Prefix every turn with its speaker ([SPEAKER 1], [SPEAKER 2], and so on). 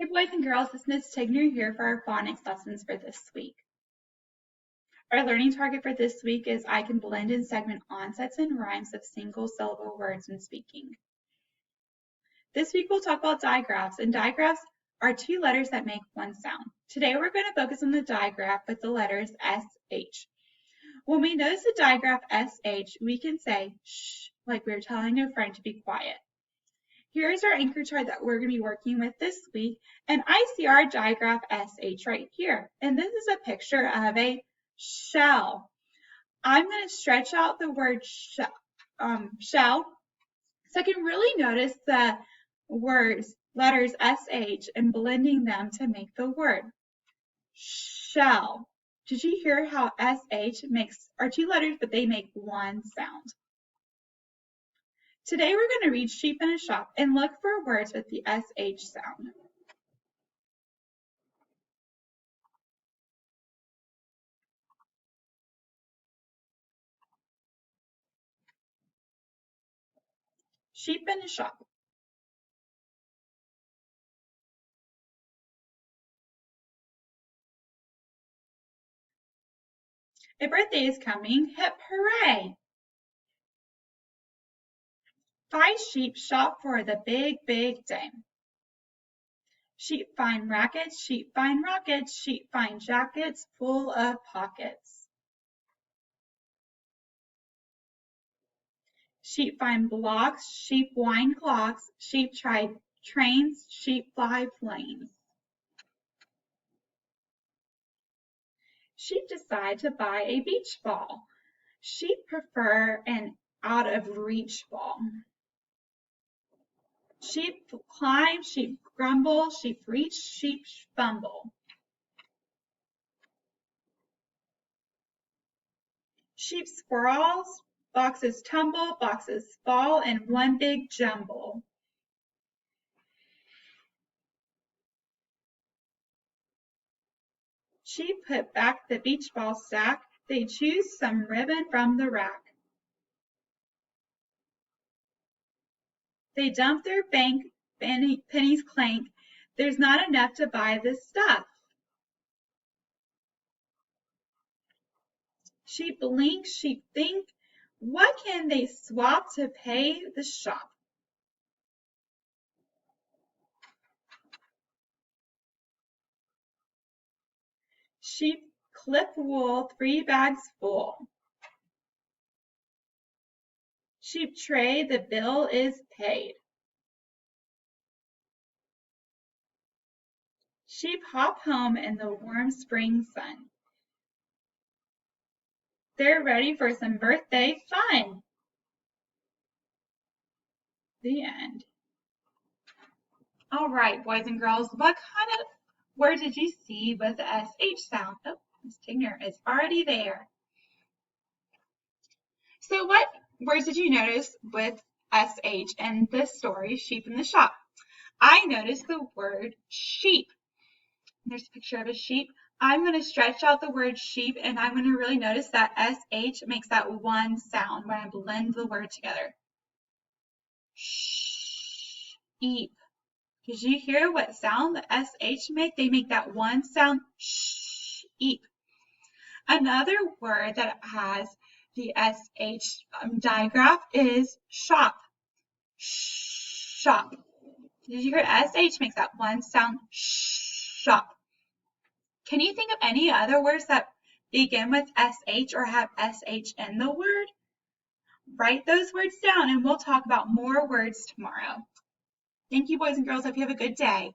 [SPEAKER 1] Hey boys and girls, it's Miss Tigner here for our phonics lessons for this week. Our learning target for this week is I can blend and segment onsets and rhymes of single syllable words when speaking. This week we'll talk about digraphs, and digraphs are two letters that make one sound. Today we're going to focus on the digraph with the letters SH. When we notice the digraph SH, we can say shh, like we're telling a friend to be quiet. Here's our anchor chart that we're going to be working with this week, and I see our digraph SH right here. And this is a picture of a shell. I'm going to stretch out the word shell so I can really notice the letters SH and blending them to make the word shell. Did you hear how SH are two letters, but they make one sound? Today we're going to read sheep in a shop and look for words with the SH sound. Sheep in a shop. A birthday is coming. Hip hooray! 5 sheep shop for the big, big day. Sheep find rackets, sheep find rockets, sheep find jackets full of pockets. Sheep find blocks, sheep wind clocks, sheep try trains, sheep fly planes. Sheep decide to buy a beach ball. Sheep prefer an out-of-reach ball. Sheep climb, sheep grumble, sheep reach, sheep fumble. Sheep squirrels, boxes tumble, boxes fall in one big jumble. Sheep put back the beach ball stack, they choose some ribbon from the rack. They dump their bank, pennies clank, there's not enough to buy the stuff. Sheep blink, sheep think, what can they swap to pay the shop? Sheep clip wool, 3 bags full. Sheep tray, the bill is paid. Sheep hop home in the warm spring sun. They're ready for some birthday fun. The end. All right, boys and girls, what kind of word did you see with the SH sound? Oh, Miss Tigner is already there. So what words did you notice with SH in this story, Sheep in the Shop? I noticed the word sheep. There's a picture of a sheep. I'm going to stretch out the word sheep, and I'm going to really notice that SH makes that one sound when I blend the word together. Sheep. Did you hear what sound the SH make? They make that one sound, sheep. Another word that has the SH digraph is shop. Shop. Did you hear SH makes that one sound, shop? Can you think of any other words that begin with SH or have SH in the word? Write those words down and we'll talk about more words tomorrow. Thank you, boys and girls. Hope you have a good day.